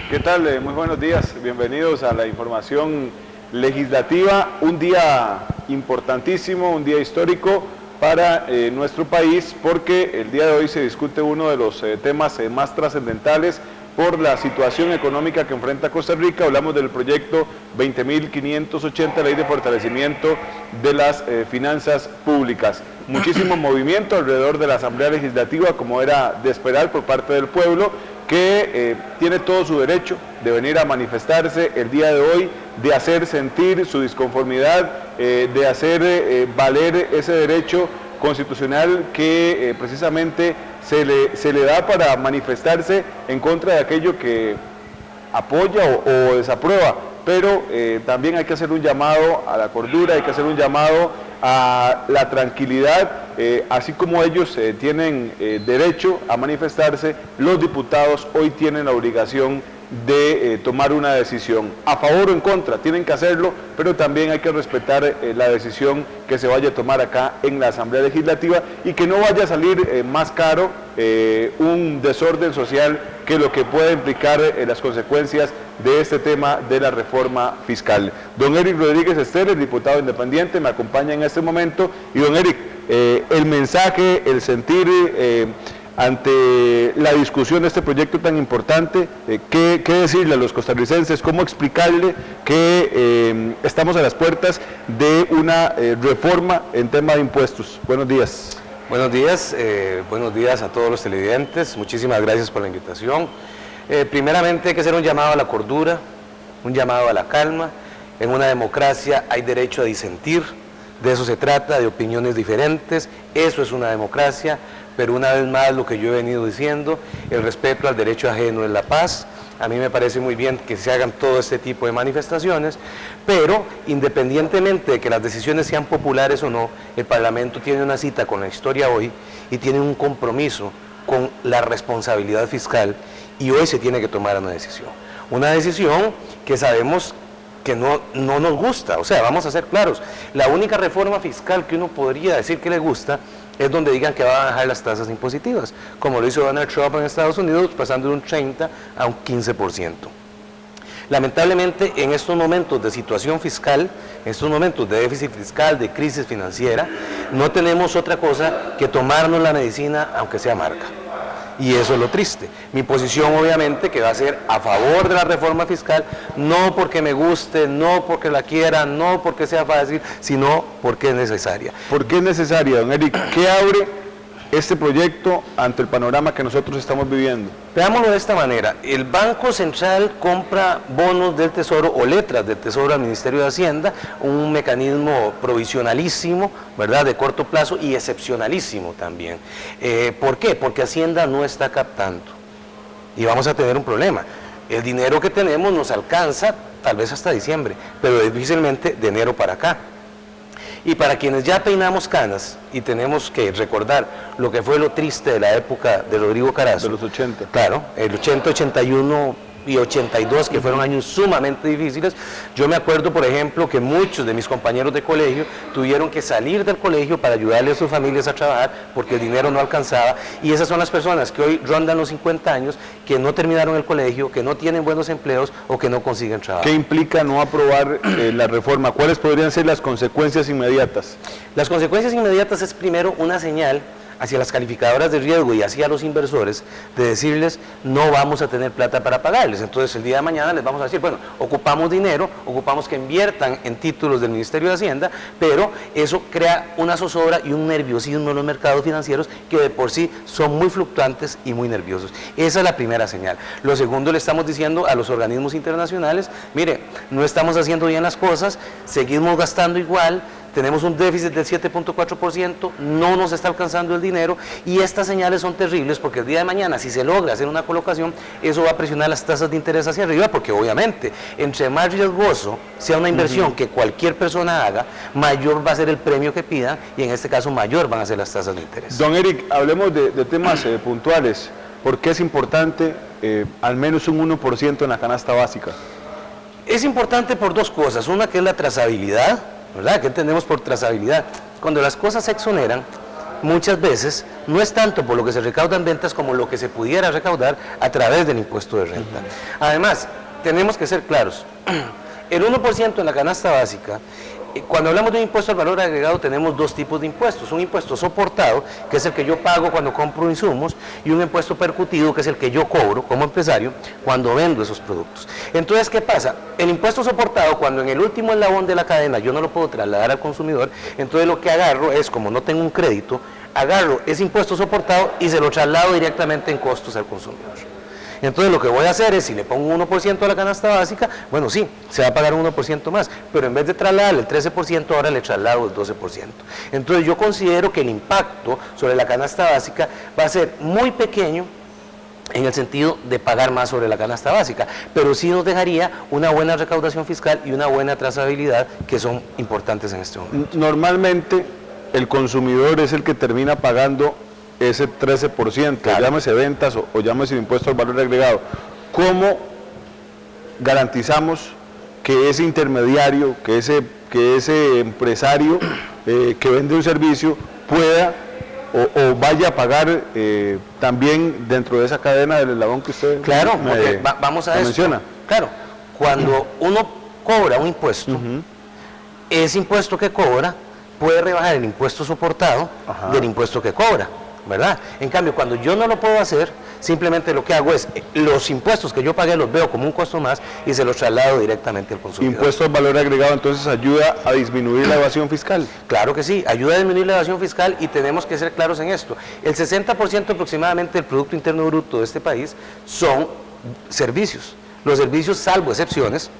¿Qué tal? Muy buenos días, bienvenidos a la información legislativa. Un día importantísimo, un día histórico para nuestro país, porque el día de hoy se discute uno de los temas más trascendentales por la situación económica que enfrenta Costa Rica. Hablamos del proyecto 20.580, Ley de Fortalecimiento de las Finanzas Públicas. Muchísimo movimiento alrededor de la Asamblea Legislativa, como era de esperar por parte del pueblo, que tiene todo su derecho de venir a manifestarse el día de hoy, de hacer sentir su disconformidad, de hacer valer ese derecho constitucional que precisamente se le da para manifestarse en contra de aquello que apoya o desaprueba, pero también hay que hacer un llamado a la cordura, hay que hacer un llamado a la tranquilidad, así como ellos tienen derecho a manifestarse, los diputados hoy tienen la obligación de tomar una decisión, a favor o en contra, tienen que hacerlo, pero también hay que respetar la decisión que se vaya a tomar acá en la Asamblea Legislativa y que no vaya a salir más caro un desorden social que lo que puede implicar las consecuencias de este tema de la reforma fiscal. Don Eric Rodríguez Ester, el diputado independiente, me acompaña en este momento. Y don Eric, el mensaje, el sentir ante la discusión de este proyecto tan importante, ¿qué decirle a los costarricenses? ¿Cómo explicarle que estamos a las puertas de una reforma en tema de impuestos? Buenos días. Buenos días a todos los televidentes, muchísimas gracias por la invitación. Primeramente hay que hacer un llamado a la cordura, un llamado a la calma. En una democracia hay derecho a disentir, de eso se trata, de opiniones diferentes, eso es una democracia, pero una vez más lo que yo he venido diciendo, el respeto al derecho ajeno es la paz. A mí me parece muy bien que se hagan todo este tipo de manifestaciones, pero independientemente de que las decisiones sean populares o no, el Parlamento tiene una cita con la historia hoy y tiene un compromiso con la responsabilidad fiscal y hoy se tiene que tomar una decisión que sabemos que no nos gusta. O sea, vamos a ser claros, la única reforma fiscal que uno podría decir que le gusta es donde digan que va a bajar las tasas impositivas, como lo hizo Donald Trump en Estados Unidos, pasando de un 30 a un 15%. Lamentablemente, en estos momentos de situación fiscal, en estos momentos de déficit fiscal, de crisis financiera, no tenemos otra cosa que tomarnos la medicina, aunque sea amarga. Y eso es lo triste. Mi posición, obviamente, que va a ser a favor de la reforma fiscal, no porque me guste, no porque la quiera, no porque sea fácil, sino porque es necesaria. ¿Por qué es necesaria, don Eric? ¿Qué abre este proyecto ante el panorama que nosotros estamos viviendo? Veámoslo de esta manera. El Banco Central compra bonos del Tesoro o letras del Tesoro al Ministerio de Hacienda, un mecanismo provisionalísimo, ¿verdad?, de corto plazo y excepcionalísimo también. ¿Por qué? Porque Hacienda no está captando y vamos a tener un problema. El dinero que tenemos nos alcanza tal vez hasta diciembre, pero difícilmente de enero para acá. Y para quienes ya peinamos canas y tenemos que recordar lo que fue lo triste de la época de Rodrigo Carazo. De los 80. Claro, el 80, 81 y 82, que fueron años sumamente difíciles. Yo me acuerdo, por ejemplo, que muchos de mis compañeros de colegio tuvieron que salir del colegio para ayudarle a sus familias a trabajar porque el dinero no alcanzaba. Y esas son las personas que hoy rondan los 50 años, que no terminaron el colegio, que no tienen buenos empleos o que no consiguen trabajo. ¿Qué implica no aprobar la reforma? ¿Cuáles podrían ser las consecuencias inmediatas? Las consecuencias inmediatas es primero una señal hacia las calificadoras de riesgo y hacia los inversores de decirles no vamos a tener plata para pagarles. Entonces el día de mañana les vamos a decir, bueno, ocupamos dinero, ocupamos que inviertan en títulos del Ministerio de Hacienda, pero eso crea una zozobra y un nerviosismo en los mercados financieros que de por sí son muy fluctuantes y muy nerviosos. Esa es la primera señal. Lo segundo, le estamos diciendo a los organismos internacionales, mire, no estamos haciendo bien las cosas, seguimos gastando igual, tenemos un déficit del 7.4%, no nos está alcanzando el dinero y estas señales son terribles porque el día de mañana, si se logra hacer una colocación, eso va a presionar las tasas de interés hacia arriba porque obviamente, entre más riesgoso sea una inversión que cualquier persona haga, mayor va a ser el premio que pida y en este caso mayor van a ser las tasas de interés. Don Eric, hablemos de temas puntuales. ¿Por qué es importante al menos un 1% en la canasta básica? Es importante por dos cosas, una que es la trazabilidad, ¿verdad? ¿Qué entendemos por trazabilidad? Cuando las cosas se exoneran, muchas veces no es tanto por lo que se recauda en ventas como lo que se pudiera recaudar a través del impuesto de renta. Además, tenemos que ser claros, el 1% en la canasta básica, cuando hablamos de un impuesto al valor agregado tenemos dos tipos de impuestos, un impuesto soportado, que es el que yo pago cuando compro insumos, y un impuesto percutido, que es el que yo cobro como empresario cuando vendo esos productos. Entonces, ¿qué pasa? El impuesto soportado, cuando en el último eslabón de la cadena yo no lo puedo trasladar al consumidor, entonces lo que agarro es, como no tengo un crédito, agarro ese impuesto soportado y se lo traslado directamente en costos al consumidor. Entonces lo que voy a hacer es, si le pongo un 1% a la canasta básica, bueno sí, se va a pagar un 1% más, pero en vez de trasladarle el 13%, ahora le traslado el 12%. Entonces yo considero que el impacto sobre la canasta básica va a ser muy pequeño en el sentido de pagar más sobre la canasta básica, pero sí nos dejaría una buena recaudación fiscal y una buena trazabilidad que son importantes en este momento. Normalmente el consumidor es el que termina pagando ese 13%, claro, llámese ventas o llámese impuesto al valor agregado. ¿Cómo garantizamos que ese intermediario, que ese empresario que vende un servicio pueda o vaya a pagar también dentro de esa cadena del eslabón que usted vamos a menciona? Claro, cuando uno cobra un impuesto, ese impuesto que cobra puede rebajar el impuesto soportado del impuesto que cobra, ¿verdad? En cambio, cuando yo no lo puedo hacer, simplemente lo que hago es, los impuestos que yo pagué los veo como un costo más y se los traslado directamente al consumidor. ¿Impuesto al valor agregado entonces ayuda a disminuir la evasión fiscal? Claro que sí, ayuda a disminuir la evasión fiscal y tenemos que ser claros en esto. El 60% aproximadamente del Producto Interno Bruto de este país son servicios. Los servicios, salvo excepciones,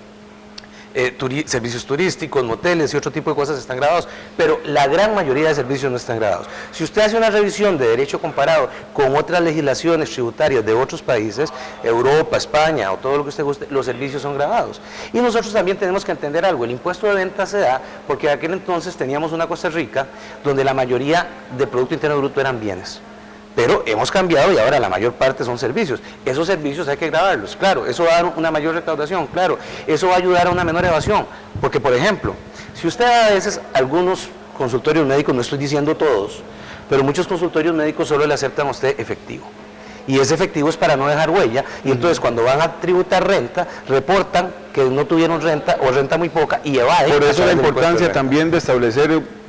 servicios turísticos, moteles y otro tipo de cosas están grabados, pero la gran mayoría de servicios no están grabados. Si usted hace una revisión de derecho comparado con otras legislaciones tributarias de otros países, Europa, España o todo lo que usted guste, los servicios son grabados. Y nosotros también tenemos que entender algo, el impuesto de venta se da porque en aquel entonces teníamos una Costa Rica donde la mayoría del Producto Interno Bruto eran bienes. Pero hemos cambiado y ahora la mayor parte son servicios. Esos servicios hay que grabarlos, claro, eso va a dar una mayor recaudación, claro, eso va a ayudar a una menor evasión. Porque, por ejemplo, si usted a veces, algunos consultorios médicos, no estoy diciendo todos, pero muchos consultorios médicos solo le aceptan a usted efectivo. Y ese efectivo es para no dejar huella, y entonces cuando van a tributar renta, reportan que no tuvieron renta o renta muy poca y evaden. Por eso la importancia también de establecer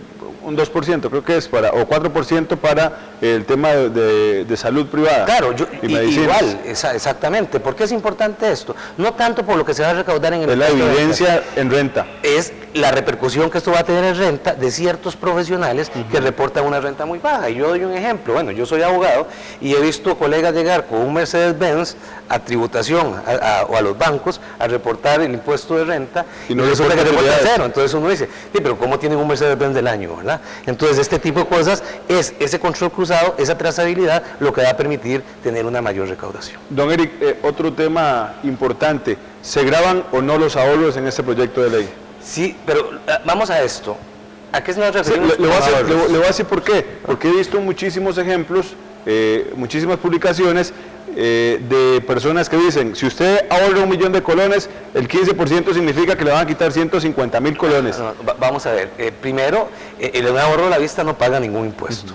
un 2%, creo que es o 4% para el tema de salud privada. Claro, igual, exactamente. ¿Por qué es importante esto? No tanto por lo que se va a recaudar en el impuesto. Es la evidencia en renta. Es la repercusión que esto va a tener en renta de ciertos profesionales que reportan una renta muy baja. Y yo doy un ejemplo. Bueno, yo soy abogado y he visto colegas llegar con un Mercedes-Benz a tributación o a los bancos a reportar el impuesto de renta y no resulta que reporta cero. Entonces uno dice, sí, pero ¿cómo tienen un Mercedes-Benz del año, verdad? Entonces este tipo de cosas es ese control cruzado, esa trazabilidad, lo que va a permitir tener una mayor recaudación. Don Eric, otro tema importante, ¿se graban o no los ahorros en este proyecto de ley? Sí, pero vamos a esto. ¿A qué nos referimos? Le voy a decir por qué. Porque he visto muchísimos ejemplos, muchísimas publicaciones de personas que dicen, si usted ahorra 1 millón de colones, el 15% significa que le van a quitar 150.000 colones. Vamos a ver, primero, el ahorro a la vista no paga ningún impuesto.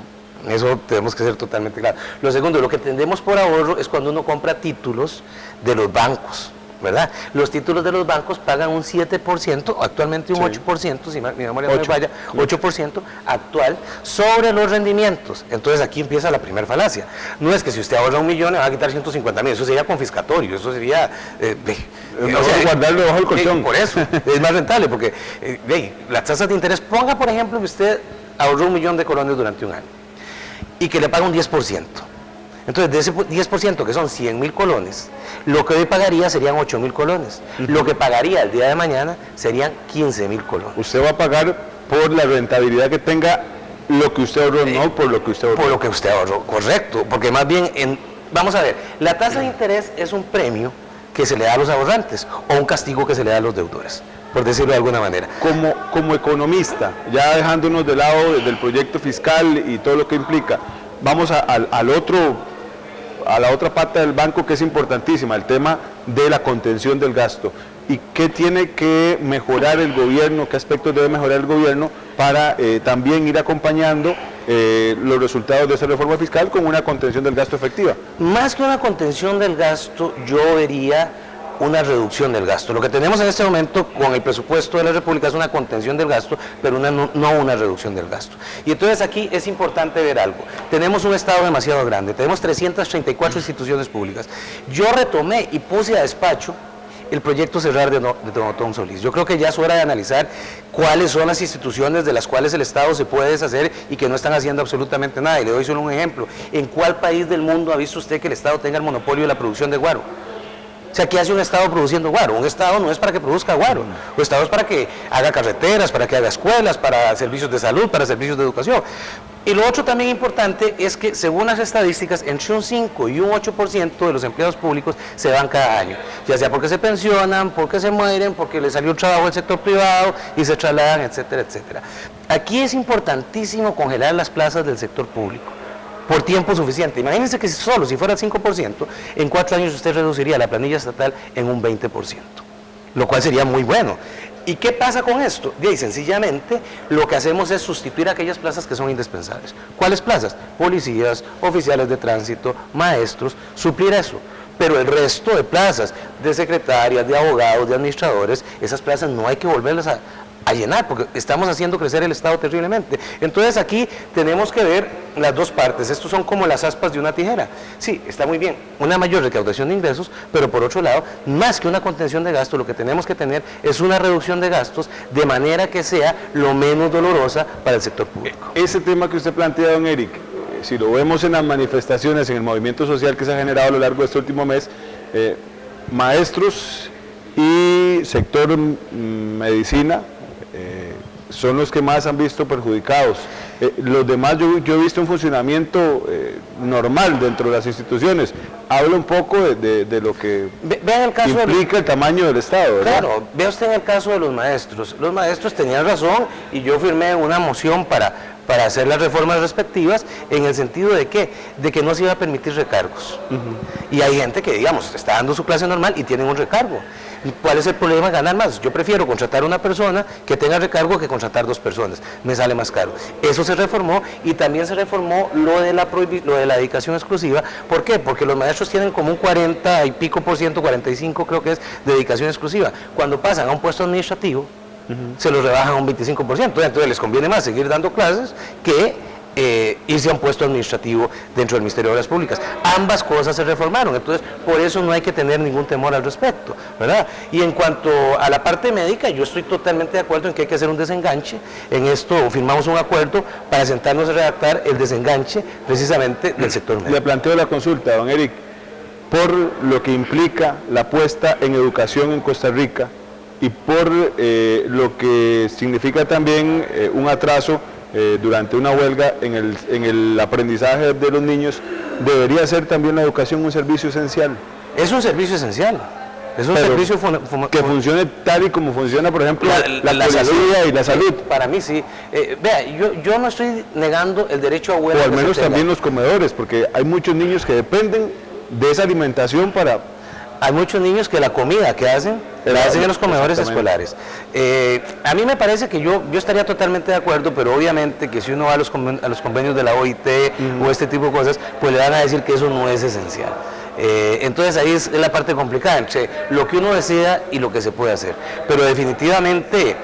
Eso tenemos que ser totalmente claro. Lo segundo, lo que entendemos por ahorro es cuando uno compra títulos de los bancos, ¿verdad? Los títulos de los bancos pagan un 7%, actualmente un 8%, si mi memoria no me falla, 8% actual sobre los rendimientos. Entonces aquí empieza la primera falacia. No es que si usted ahorra 1 millón le va a quitar 150.000, eso sería confiscatorio, eso sería... guardarlo bajo el colchón. Por eso, es más rentable, porque las tasas de interés, ponga por ejemplo que usted ahorró 1 millón de colones durante un año y que le paga un 10%. Entonces, de ese 10%, que son 100.000 colones, lo que hoy pagaría serían 8.000 colones. Lo que pagaría el día de mañana serían 15.000 colones. Usted va a pagar por la rentabilidad que tenga lo que usted ahorró, no por lo que usted ahorró. Por lo que usted ahorró, correcto. Porque más bien, vamos a ver, la tasa de interés es un premio que se le da a los ahorrantes o un castigo que se le da a los deudores, por decirlo de alguna manera. Como economista, ya dejándonos de lado del proyecto fiscal y todo lo que implica, vamos a la otra pata del banco que es importantísima, el tema de la contención del gasto. ¿Y qué tiene que mejorar el gobierno, qué aspectos debe mejorar el gobierno para también ir acompañando los resultados de esa reforma fiscal con una contención del gasto efectiva. Más que una contención del gasto, yo vería una reducción del gasto. Lo que tenemos en este momento con el presupuesto de la República es una contención del gasto, pero no una reducción del gasto. Y entonces aquí es importante ver algo. Tenemos un Estado demasiado grande, tenemos 334 instituciones públicas. Yo retomé y puse a despacho el proyecto Cerrar de Don Tom Solís. Yo creo que ya es hora de analizar cuáles son las instituciones de las cuales el Estado se puede deshacer y que no están haciendo absolutamente nada. Y le doy solo un ejemplo. ¿En cuál país del mundo ha visto usted que el Estado tenga el monopolio de la producción de guaro? O sea, ¿qué hace un Estado produciendo guaro? Un Estado no es para que produzca guaro, un Estado es para que haga carreteras, para que haga escuelas, para servicios de salud, para servicios de educación. Y lo otro también importante es que, según las estadísticas, entre un 5 y un 8% de los empleados públicos se van cada año, ya sea porque se pensionan, porque se mueren, porque les salió un trabajo del sector privado y se trasladan, etcétera, etcétera. Aquí es importantísimo congelar las plazas del sector público por tiempo suficiente. Imagínense que si fuera el 5%, en 4 años usted reduciría la planilla estatal en un 20%, lo cual sería muy bueno. ¿Y qué pasa con esto? Bien, sencillamente lo que hacemos es sustituir aquellas plazas que son indispensables. ¿Cuáles plazas? Policías, oficiales de tránsito, maestros, suplir eso. Pero el resto de plazas, de secretarias, de abogados, de administradores, esas plazas no hay que volverlas a llenar, porque estamos haciendo crecer el Estado terriblemente. Entonces aquí tenemos que ver las dos partes. Estos son como las aspas de una tijera. Sí, está muy bien, una mayor recaudación de ingresos, pero por otro lado, más que una contención de gastos, lo que tenemos que tener es una reducción de gastos de manera que sea lo menos dolorosa para el sector público. Ese tema que usted plantea, don Eric, si lo vemos en las manifestaciones, en el movimiento social que se ha generado a lo largo de este último mes, maestros y sector medicina, son los que más han visto perjudicados. Los demás yo he visto un funcionamiento normal dentro de las instituciones. Habla un poco de lo que implica el tamaño del Estado, ¿verdad? Claro, vea usted en el caso de los maestros. Los maestros tenían razón y yo firmé una moción para hacer las reformas respectivas, en el sentido de que no se iba a permitir recargos. Y hay gente que, digamos, está dando su clase normal y tienen un recargo. ¿Cuál es el problema de ganar más? Yo prefiero contratar a una persona que tenga recargo que contratar 2 personas, me sale más caro. Eso se reformó, y también se reformó lo de la dedicación exclusiva. ¿Por qué? Porque los maestros tienen como un 40 y pico por ciento, 45 creo que es, de dedicación exclusiva. Cuando pasan a un puesto administrativo, se los rebajan a un 25%, entonces les conviene más seguir dando clases que irse a un puesto administrativo dentro del Ministerio de Obras Públicas. Ambas cosas se reformaron, entonces por eso no hay que tener ningún temor al respecto, ¿verdad? Y en cuanto a la parte médica, yo estoy totalmente de acuerdo en que hay que hacer un desenganche. En esto firmamos un acuerdo para sentarnos a redactar el desenganche precisamente del sector médico. Le planteo la consulta, don Eric, por lo que implica la apuesta en educación en Costa Rica y por lo que significa también un atraso durante una huelga en el aprendizaje de los niños, ¿debería ser también la educación un servicio esencial? Es un servicio esencial. Es un servicio que funcione tal y como funciona, por ejemplo, la policía y la salud. Para mí sí. Vea, yo no estoy negando el derecho a huelga. O al menos también los comedores, porque hay muchos niños que dependen de esa alimentación para... Hay muchos niños que la comida que hacen, la hacen en los comedores escolares. A mí me parece que yo estaría totalmente de acuerdo, pero obviamente que si uno va a los convenios de la OIT o este tipo de cosas, pues le van a decir que eso no es esencial. Entonces ahí es la parte complicada entre lo que uno decida y lo que se puede hacer. Pero definitivamente,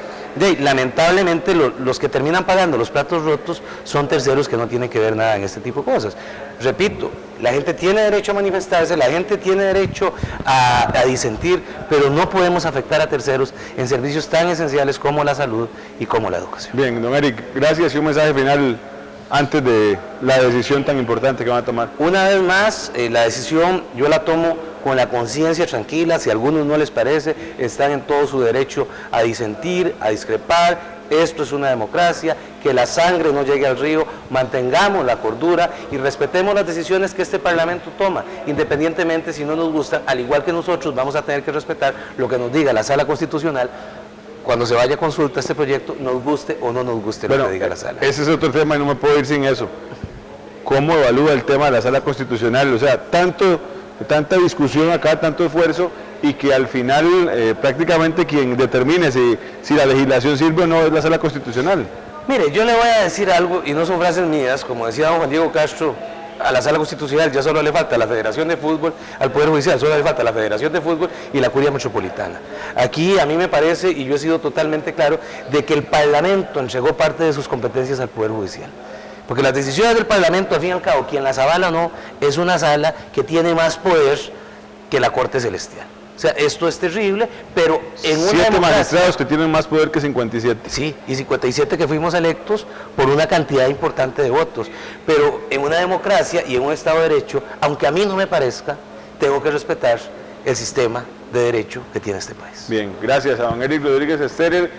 lamentablemente los que terminan pagando los platos rotos son terceros que no tienen que ver nada en este tipo de cosas. Repito, la gente tiene derecho a manifestarse, la gente tiene derecho a disentir, pero no podemos afectar a terceros en servicios tan esenciales como la salud y como la educación. Bien, don Eric, gracias, y un mensaje final antes de la decisión tan importante que van a tomar. Una vez más, la decisión yo la tomo con la conciencia tranquila. Si a algunos no les parece, están en todo su derecho a disentir, a discrepar. Esto es una democracia, que la sangre no llegue al río, mantengamos la cordura y respetemos las decisiones que este Parlamento toma, independientemente si no nos gusta, al igual que nosotros vamos a tener que respetar lo que nos diga la Sala Constitucional cuando se vaya a consulta este proyecto, nos guste o no nos guste lo que diga la Sala. Ese es otro tema y no me puedo ir sin eso. ¿Cómo evalúa el tema de la Sala Constitucional? O sea, tanta discusión acá, tanto esfuerzo, y que al final prácticamente quien determine si la legislación sirve o no es la Sala Constitucional. Mire, yo le voy a decir algo, y no son frases mías, como decía don Juan Diego Castro, a la Sala Constitucional ya solo le falta la Federación de Fútbol, al Poder Judicial solo le falta la Federación de Fútbol y la Curia Metropolitana. Aquí a mí me parece, y yo he sido totalmente claro, de que el Parlamento entregó parte de sus competencias al Poder Judicial. Porque las decisiones del Parlamento, al fin y al cabo, quien las avala o no, es una sala que tiene más poder que la Corte Celestial. O sea, esto es terrible, pero en una 7 democracia... magistrados que tienen más poder que 57. Sí, y 57 que fuimos electos por una cantidad importante de votos. Pero en una democracia y en un Estado de Derecho, aunque a mí no me parezca, tengo que respetar el sistema de derecho que tiene este país. Bien, gracias a don Eric Rodríguez Esterer.